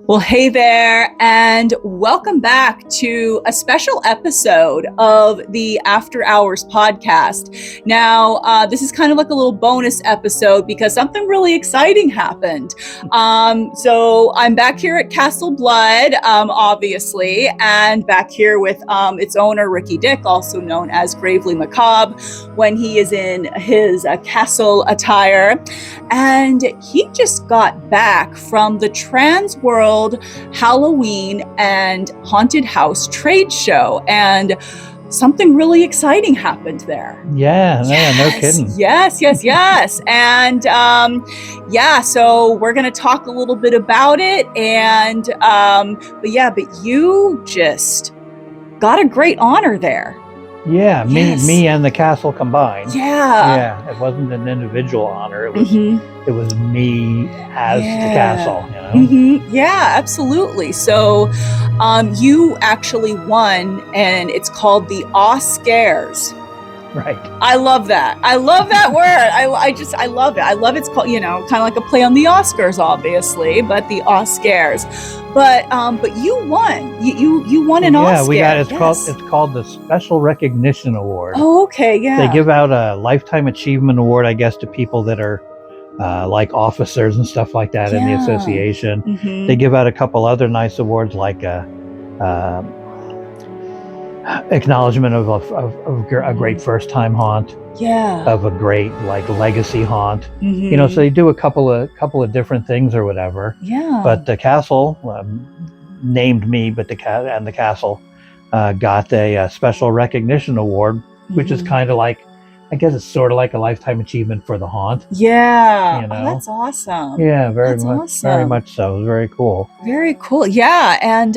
Well, hey there, and welcome back to a special episode of the After Hours podcast. Now, this is kind of like a little bonus episode because something really exciting happened. So I'm back here at Castle Blood, obviously, and back here with its owner, Ricky Dick, also known as Gravely Macabre, when he is in his castle attire. And he just got back from the Transworld Halloween and Haunted House trade show, and something really exciting happened there. Yeah, no kidding. Yes. And so we're going to talk a little bit about it. And but you just got a great honor there. Yeah, me and the castle combined. Yeah, it wasn't an individual honor. It was it was me as the castle. Yeah, absolutely. So, you actually won, and it's called the Oscars. Right. I love that. I love that word. I love it. I love it's called, kind of like a play on the Oscars, obviously, but the Oscars. But you won. You won an Oscar. Yeah, we got it's called the Special Recognition Award. Oh, okay, yeah. They give out a Lifetime Achievement Award, I guess, to people that are like officers and stuff like that in the association. Mm-hmm. They give out a couple other nice awards like acknowledgement of a great first-time haunt. Yeah. Of a great legacy haunt. Mm-hmm. So they do a couple of different things or whatever. Yeah. But the castle named me, but the castle got a special recognition award, which is kind of like, I guess it's sort of like a lifetime achievement for the haunt. Yeah. Oh, that's awesome. Yeah, very much so. It was very cool. Very cool. Yeah, and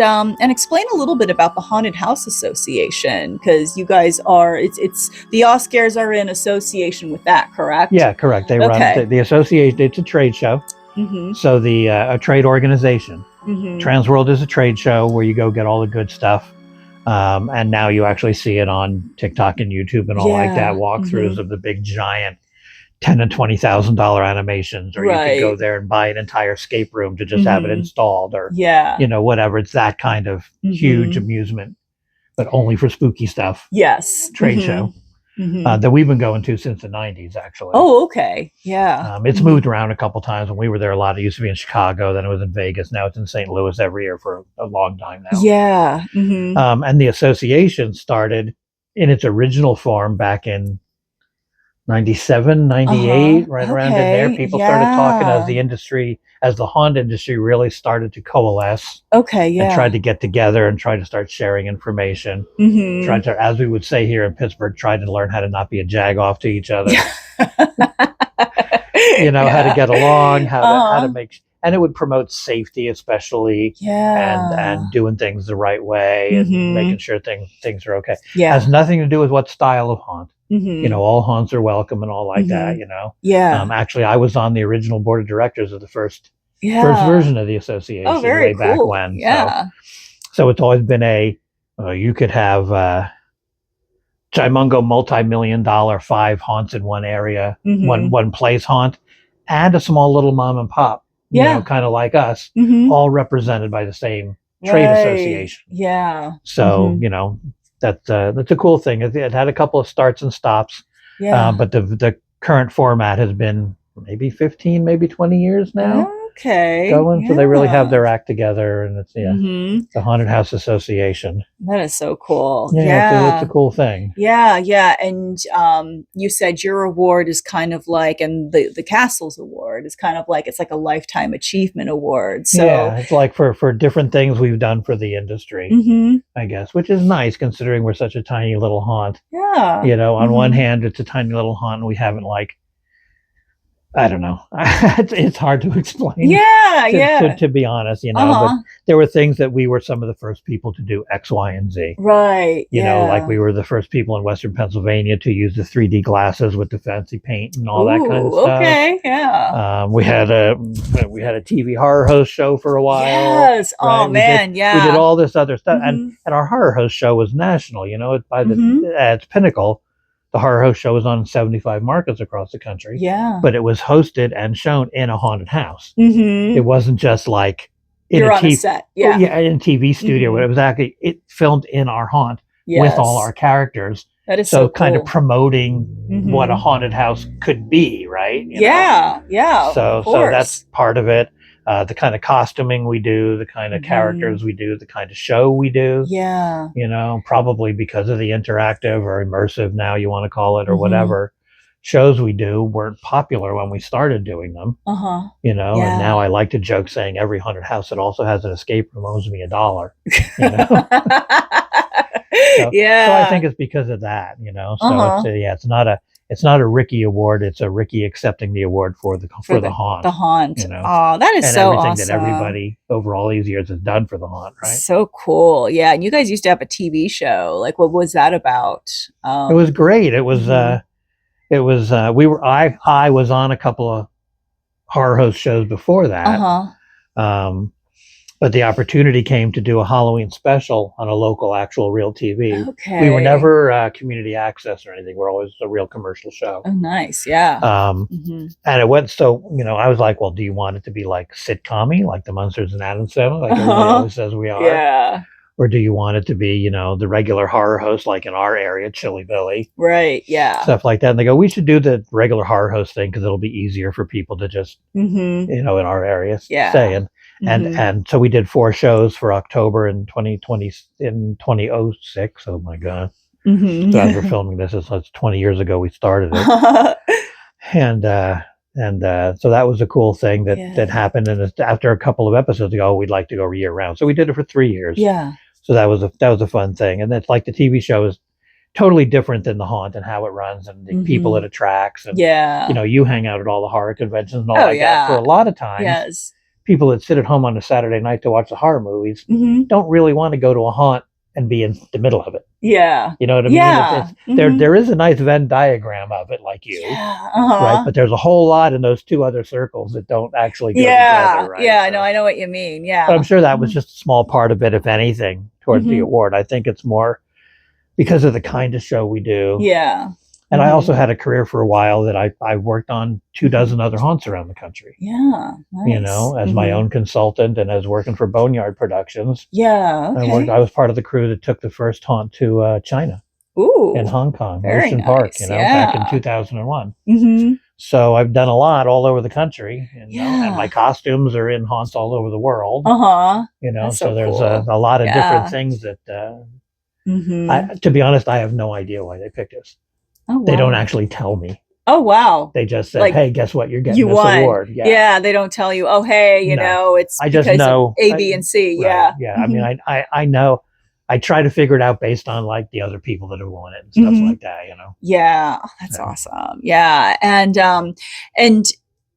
explain a little bit about the Haunted House Association, because you guys are it's the Oscars are in association with that, correct? Yeah, correct. They run the association. It's a trade show. Mm-hmm. So a trade organization. Mm-hmm. Transworld is a trade show where you go get all the good stuff. And now you actually see it on TikTok and YouTube and all like that, walkthroughs of the big giant $10,000 and $20,000 animations, or you can go there and buy an entire escape room to just have it installed, or whatever. It's that kind of huge amusement, but only for spooky stuff. Yes, trade show that we've been going to since the 90s, actually. Oh, okay, yeah. It's moved around a couple times. When we were there a lot, it used to be in Chicago, then it was in Vegas, now it's in St. Louis every year for a long time now. Yeah. And the association started in its original form back in 97, 98, right around in there. People started talking as the haunt industry really started to coalesce. Okay, yeah. And tried to get together and try to start sharing information. Tried to, as we would say here in Pittsburgh, tried to learn how to not be a jag-off to each other. How to get along, how to make, and it would promote safety, especially, and doing things the right way, and making sure things are okay. Yeah. Has nothing to do with what style of haunt. All haunts are welcome and all like that. Yeah. Actually, I was on the original board of directors of the first version of the association way back when. Yeah. So it's always been you could have Chimungo multi-million-dollar 5 haunts in one area, one place haunt, and a small little mom and pop, kind of like us, all represented by the same trade association. Yeah. So, that's a cool thing. It had a couple of starts and stops, but the current format has been maybe 15, maybe 20 years now. Okay. Going, so they really have their act together, and it's the Haunted House Association. That is so cool. It's a cool thing. Yeah. And you said your award is kind of like, and the Castle's award is kind of like, it's like a lifetime achievement award. So it's like for different things we've done for the industry, I guess, which is nice considering we're such a tiny little haunt. Yeah. On one hand, it's a tiny little haunt, and we haven't I don't know. It's hard to explain. To be honest, but there were things that we were some of the first people to do X, Y, and Z. Right. Like we were the first people in Western Pennsylvania to use the 3D glasses with the fancy paint and all that kind of stuff. Okay. Yeah. We had a TV horror host show for a while. Yes. Right? Oh man. We did all this other stuff, and our horror host show was national. By its pinnacle. The horror host show was on 75 markets across the country. Yeah. But it was hosted and shown in a haunted house. Mm-hmm. It wasn't just like You're on a set. Yeah. Yeah, in a TV studio. It was actually, it filmed in our haunt with all our characters. That is so cool. Kind of promoting what a haunted house could be, right? Yeah. So that's part of it. The kind of costuming we do, the kind of characters we do, the kind of show we do. Yeah. Probably because of the interactive or immersive, now you want to call it, or whatever shows we do weren't popular when we started doing them. And now I like to joke saying every haunted house that also has an escape room owes me $1. So I think it's because of that, So it's not a Ricky award. It's a Ricky accepting the award for the haunt. The haunt. Oh, that is so awesome. Everything that everybody over all these years has done for the haunt, right? So cool. Yeah. And you guys used to have a TV show. Like, what was that about? It was great. It was, I was on a couple of horror host shows before that. But the opportunity came to do a Halloween special on a local, actual, real TV. Okay. We were never community access or anything. We're always a real commercial show. Oh, nice. Yeah. And it went so, I was like, well, do you want it to be like sitcom-y, like the Munsters and Addams Family, like everybody always says we are? Yeah. Or do you want it to be, the regular horror host, like in our area, Chili Billy? Right. Yeah. Stuff like that. And they go, we should do the regular horror host thing because it'll be easier for people to just, in our area, stay in. And so we did 4 shows for October in 2006. Oh my God. So as we're filming this, it's 20 years ago we started it. and so that was a cool thing that happened. And after a couple of episodes ago, we'd like to go year round. So we did it for 3 years. Yeah. So that was a fun thing. And it's like the TV show is totally different than the haunt and how it runs and the people it attracts. And, you hang out at all the horror conventions and all that. For a lot of times, people that sit at home on a Saturday night to watch the horror movies don't really want to go to a haunt and be in the middle of it. Yeah. You know what I mean? Yeah. There is a nice Venn diagram of it, like you, right? But there's a whole lot in those 2 other circles that don't actually go together, right? Yeah, I know what you mean. Yeah. But I'm sure that was just a small part of it, if anything, towards the award. I think it's more because of the kind of show we do. Yeah. And I also had a career for a while that I worked on 24 other haunts around the country. Yeah, nice. As my own consultant and as working for Boneyard Productions. Yeah, okay. I was part of the crew that took the first haunt to China. Ooh, in Hong Kong, very Ocean nice. Park, back in 2001. So I've done a lot all over the country, and my costumes are in haunts all over the world. That's so there's cool. a lot of different things that, to be honest, I have no idea why they picked us. Oh, wow. They don't actually tell me. Oh, wow. They just said, hey, guess what? You're getting this won. Award. Yeah, they don't tell you, oh, hey, it's I just know A, B, and C. Right, yeah. I mean, I know. I try to figure it out based on like the other people that have won it and stuff like that, Yeah. Oh, that's awesome. Yeah. And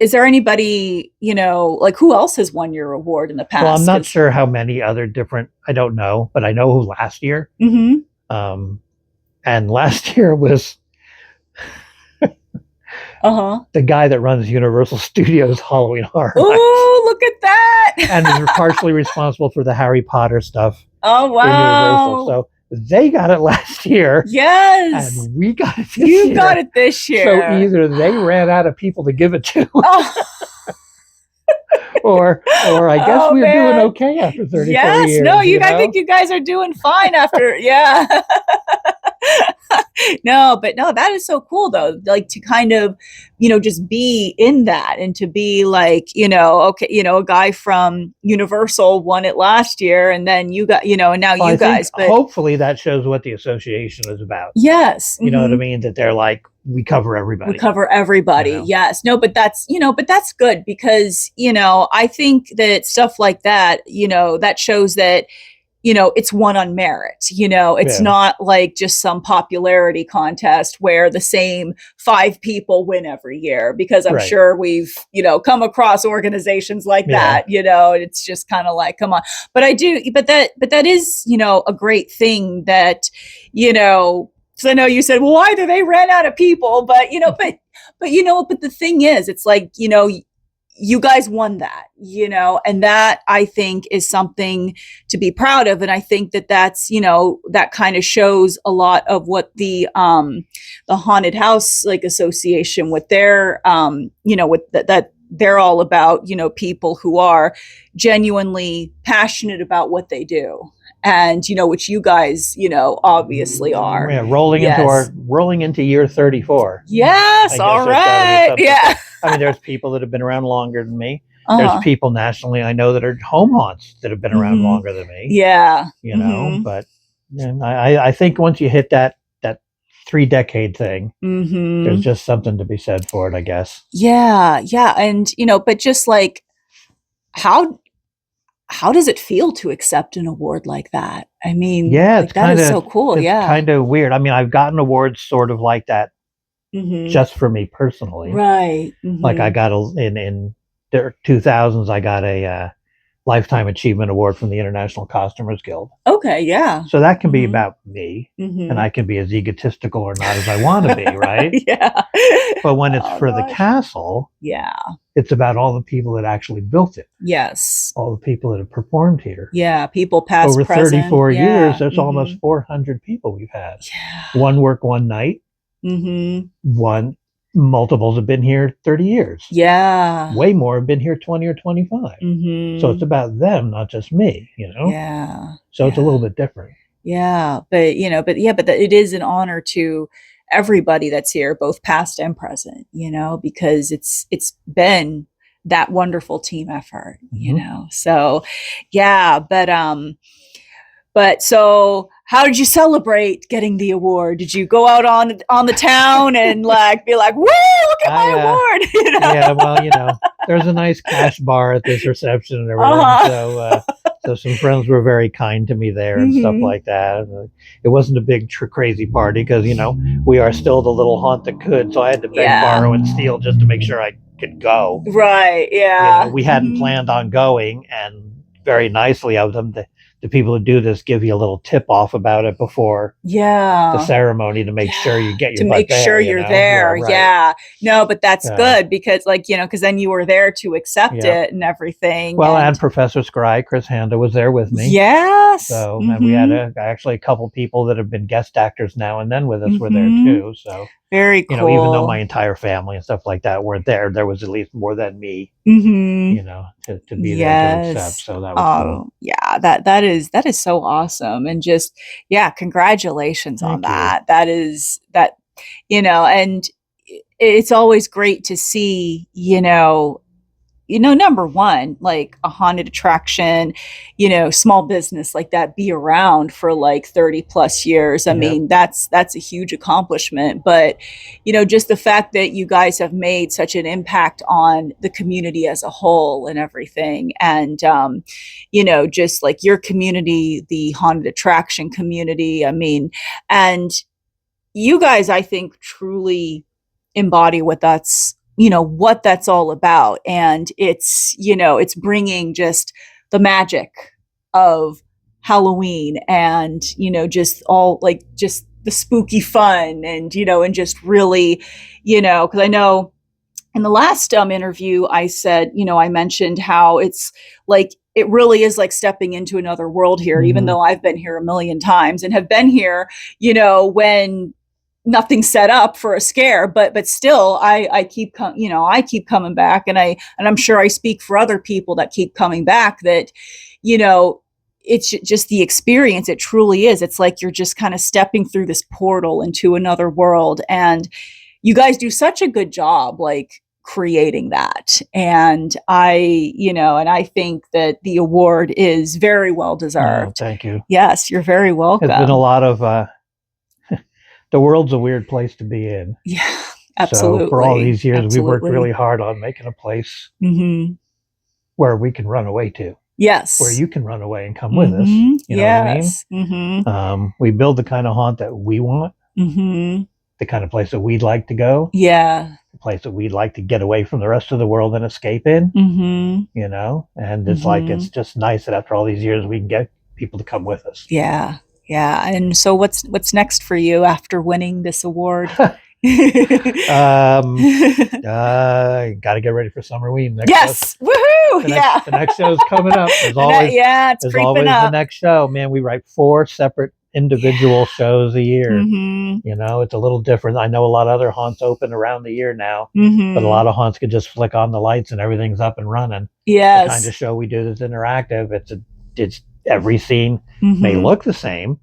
is there anybody, like who else has won your award in the past? Well, I'm not sure how many other different, I don't know, but I know who last year. And last year was the guy that runs Universal Studios Halloween Horror Nights. Oh, look at that. And is partially responsible for the Harry Potter stuff. Oh, wow. So they got it last year. Yes. And we got it this year. You got it this year. So either they ran out of people to give it to. Or I guess we're doing okay after 34 years. Yes, no, I think you guys are doing fine after, No, that is so cool though. Like to kind of, just be in that and to be like, okay, a guy from Universal won it last year and then you got, and now you guys. But hopefully that shows what the association is about. Yes. You know what I mean? That they're like, we cover everybody. Yes. No, but that's good because, I think that stuff like that, that shows that, it's won on merit, it's not like just some popularity contest where the same 5 people win every year, because I'm sure we've, come across organizations like that, and it's just kind of like, come on. But that is, a great thing that, so I know you said, well, why do they ran out of people? But, but the thing is, it's like, you guys won that, and that I think is something to be proud of. And I think that that's, that kind of shows a lot of what the Haunted House like association with their, with they're all about, people who are genuinely passionate about what they do. And, which you guys, obviously are. Yeah, rolling into year 34. Yes, all right. Yeah. I mean, there's people that have been around longer than me. There's people nationally I know that are home haunts that have been around longer than me. Yeah. But I think once you hit that 3-decade thing, there's just something to be said for it, I guess. Yeah. And, but just like, how does it feel to accept an award like that? I mean, yeah, it's that is so cool. It's kind of weird. I mean, I've gotten awards sort of like that just for me personally. Right. Like I got in the 2000s, I got a Lifetime Achievement Award from the International Costumers Guild. Okay, yeah. So that can be about me, and I can be as egotistical or not as I want to be, right? Yeah. But when it's for the castle, it's about all the people that actually built it. Yes. All the people that have performed here. Yeah, people past, over present. 34 years, there's almost 400 people we've had. Yeah. One work one night. One multiples have been here 30 years. Yeah. Way more have been here 20 or 25. So it's about them, not just me, Yeah. So it's a little bit different. Yeah. But, it is an honor to everybody that's here, both past and present, because it's been that wonderful team effort, So, yeah, but so how did you celebrate getting the award? Did you go out on the town and be like, woo, look at my award? Yeah, well, there's a nice cash bar at this reception and everything. So some friends were very kind to me there and stuff like that. And it wasn't a big crazy party because, we are still the little haunt that could. So I had to beg, borrow, and steal just to make sure I could go. Right, yeah. We hadn't planned on going, and very nicely of them, the people who do this give you a little tip off about it before the ceremony to make sure you get your butt there, you're there. Yeah. No, but that's good because because then you were there to accept it and everything. Well, and Professor Scry, Chris Handa, was there with me. Yes. So and we had actually a couple people that have been guest actors now and then with us were there too. So very cool. Even though my entire family and stuff like that weren't there was at least more than me. To be there to accept. So that was cool. Yeah, that is so awesome. And just congratulations on that. That is and it's always great to see, number one, like a haunted attraction, small business like that be around for 30 plus years. I mean, that's a huge accomplishment, but just the fact that you guys have made such an impact on the community as a whole and everything. And, just like your community, the haunted attraction community, I mean, and you guys, I think, truly embody what that's all about. And it's, it's bringing just the magic of Halloween and, just all just the spooky fun and, and just really, because I know in the last interview, I said, I mentioned how it's it really is like stepping into another world here, even though I've been here a million times and have been here, when nothing's set up for a scare, but still I keep coming back, and I'm sure I speak for other people that keep coming back that, it's just the experience. It truly is. It's like you're just kind of stepping through this portal into another world, and you guys do such a good job, creating that. And I think that the award is very well deserved. Oh, thank you. Yes, you're very welcome. It's been a lot of the world's a weird place to be in. Yeah, absolutely. So for all these years, we worked really hard on making a place where we can run away to. Yes. Where you can run away and come with us. You know what I mean? We build the kind of haunt that we want. The kind of place that we'd like to go. Yeah. The place that we'd like to get away from the rest of the world and escape in. And it's it's just nice that after all these years, we can get people to come with us. Yeah. Yeah. And so what's next for you after winning this award? Got to get ready for Summerween. Yes. Woohoo. The next show's coming up. There's always it's creeping always up. The next show. Man, we write 4 separate individual shows a year. Mm-hmm. You know, it's a little different. I know a lot of other haunts open around the year now, Mm-hmm. but a lot of haunts could just flick on the lights and everything's up and running. Yes. The kind of show we do that's interactive. It's every scene Mm-hmm. may look the same,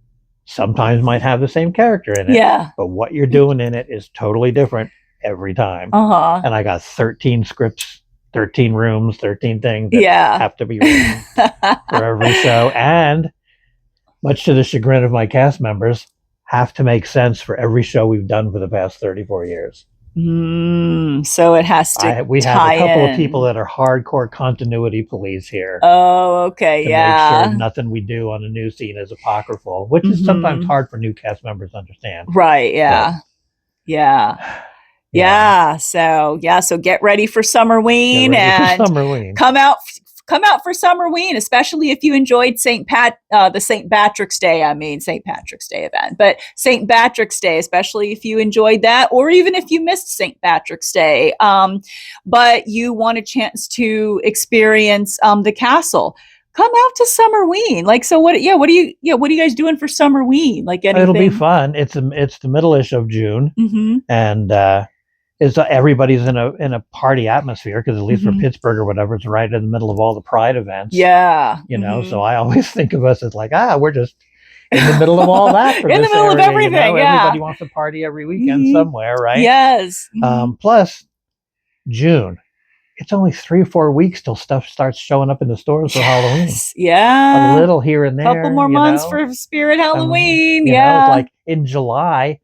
sometimes might have the same character in it, yeah, but what you're doing in it is totally different every time. uh-huh. And I got 13 scripts, 13 rooms, 13 things that Yeah. have to be written for every show, and much to the chagrin of my cast members, have to make sense for every show we've done for the past 34 years. So it has to We have a couple in. of people that are hardcore continuity police here. Oh, okay, to yeah. make sure nothing we do on a new scene is apocryphal, which is sometimes hard for new cast members to understand. Right, yeah. But, yeah. So get ready for Summerween and come out for Summerween, especially if you enjoyed the St. Patrick's Day event, but St. Patrick's Day, especially if you enjoyed that, or even if you missed St. Patrick's Day, but you want a chance to experience the castle. Come out to Summerween. Like, so what are you guys doing for Summerween? Like anything? It'll be fun. It's the middle-ish of June, and everybody's in a party atmosphere, because at least for Pittsburgh or whatever, it's right in the middle of all the Pride events. Yeah. You know, so I always think of us as like, we're just in the middle of all that. In the middle of everything, Everybody wants to party every weekend somewhere, right? Yes. Plus, June. It's only 3 or 4 weeks till stuff starts showing up in the stores for Halloween. Yeah. A little here and there. A couple more months for Spirit Halloween. You know, it's like in July,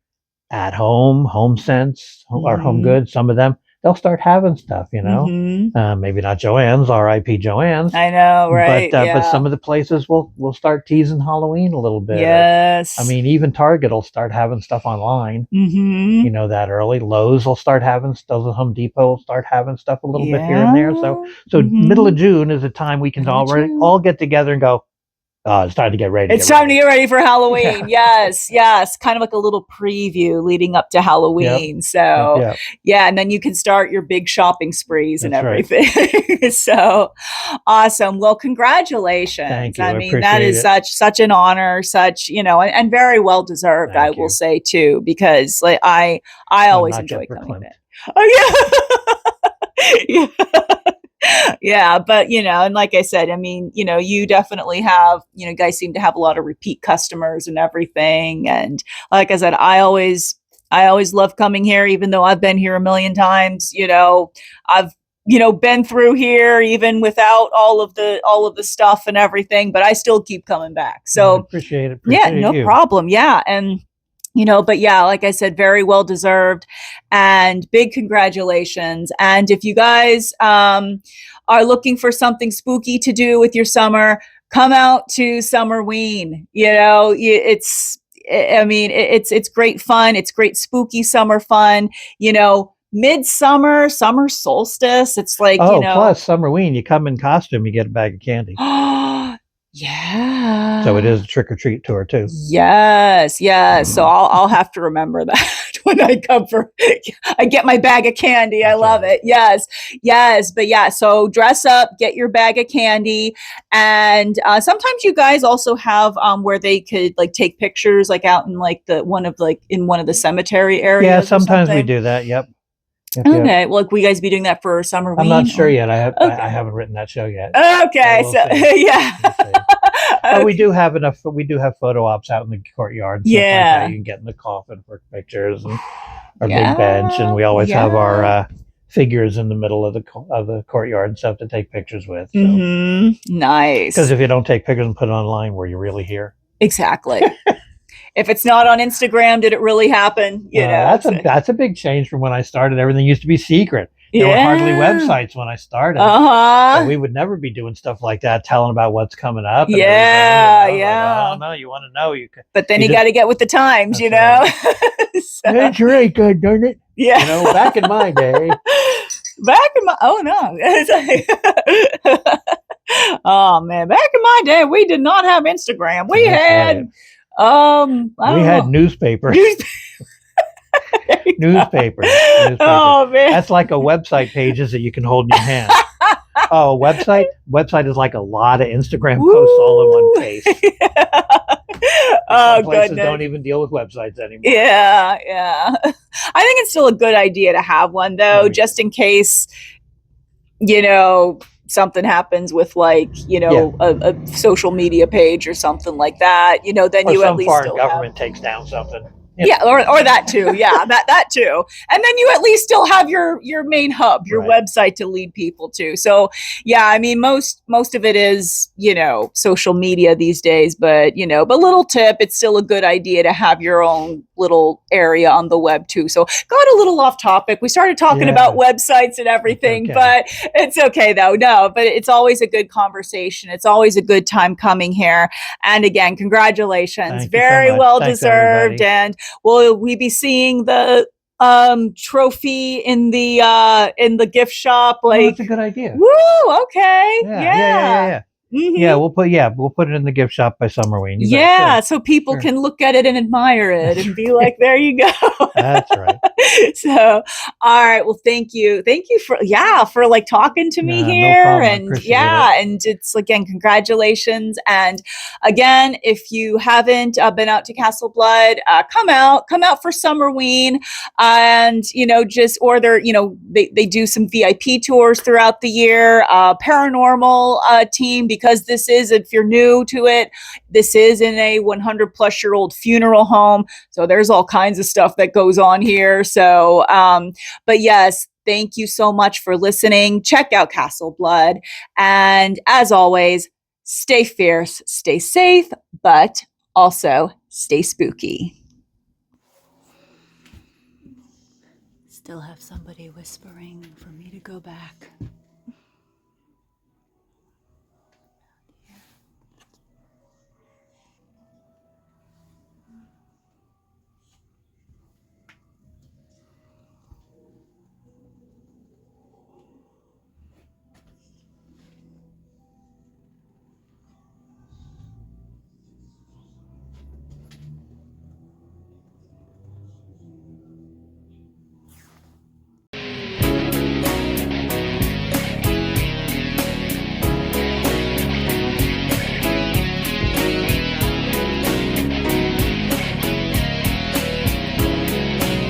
At Home, HomeSense, or Home Goods, some of them, they'll start having stuff, you know. Maybe not Joann's, R.I.P. Joann's. I know, right? But some of the places will start teasing Halloween a little bit. Yes. I mean, even Target will start having stuff online. You know, that early. Lowe's will start having stuff. Home Depot will start having stuff a little bit here and there. So middle of June is a time we can all get together and go, it's time to get ready. It's time to get ready for Halloween. Yes. Kind of like a little preview leading up to Halloween. So, and then you can start your big shopping sprees and everything. Right. So awesome. Well, congratulations. Thank you. I mean, that is such an honor, and very well deserved, I will say too, because like I always enjoy coming in. Oh yeah. Yeah, but and like I said, I mean, you definitely have, you guys seem to have a lot of repeat customers and everything. And like I said, I always love coming here, even though I've been here a million times. I've been through here even without all of the stuff and everything, but I still keep coming back. So appreciate it. No problem. Yeah, and. But yeah, like I said, very well deserved and big congratulations. And if you guys are looking for something spooky to do with your summer, come out to Summerween. It's great fun. It's great spooky summer fun. Midsummer, summer solstice. It's like, plus Summerween, you come in costume, you get a bag of candy. Yeah. So it is a trick or treat tour too. Yes. So I'll have to remember that when I come I get my bag of candy. I love it. Yes. But yeah, so dress up, get your bag of candy. And sometimes you guys also have where they could like take pictures like out in like in one of the cemetery areas. Yeah, sometimes we do that. Yep. Okay. Well, will you guys be doing that for Summerween? I'm not sure yet. I haven't written that show yet. Okay. So yeah. But we do have photo ops out in the courtyard. And stuff like that. You can get in the coffin for pictures and our big bench, and we always have our figures in the middle of the courtyard and stuff to take pictures with. So. Nice. Because if you don't take pictures and put it online, were you really here? Exactly. If it's not on Instagram, did it really happen? That's a big change from when I started. Everything used to be secret. There were hardly websites when I started. So we would never be doing stuff like that, telling about what's coming up. And like, oh no, you want to know? But then you got to get with the times, Right. That's right, good, darn it. Yeah. Back in my day. Oh no. Oh man, back in my day, we did not have Instagram. We had. We had newspapers. Newspapers. Oh man, that's like a website pages that you can hold in your hand. A website is like a lot of Instagram posts all in one place. Oh, Some places goodness. don't even deal with websites anymore. Yeah, yeah. I think it's still a good idea to have one, though, just in case, something happens with a social media page or something like that, then or you at some least foreign still government have. takes down something. Yeah, or that too. Yeah, that too. And then you at least still have your main hub, your website to lead people to. So yeah, I mean most of it is, social media these days, but little tip, it's still a good idea to have your own little area on the web too. So got a little off topic. We started talking about websites and everything, but it's okay though. No, but it's always a good conversation. It's always a good time coming here. And again, congratulations. Very well deserved. And will we be seeing the trophy in the gift shop? That's a good idea. Woo! Okay. Yeah. Mm-hmm. Yeah, we'll put it in the gift shop by Summerween. So people can look at it and admire it and be like, there you go. That's right. So, all right. Well, thank you for talking to me here. No problem. And and it's again, congratulations. And again, if you haven't been out to Castle Blood, come out for Summerween, and they do some VIP tours throughout the year. Paranormal team, because this is, if you're new to it, this is in a 100 plus year old funeral home. So there's all kinds of stuff that goes on here. So, but yes, thank you so much for listening. Check out Castle Blood. And as always, stay fierce, stay safe, but also stay spooky. Still have somebody whispering for me to go back.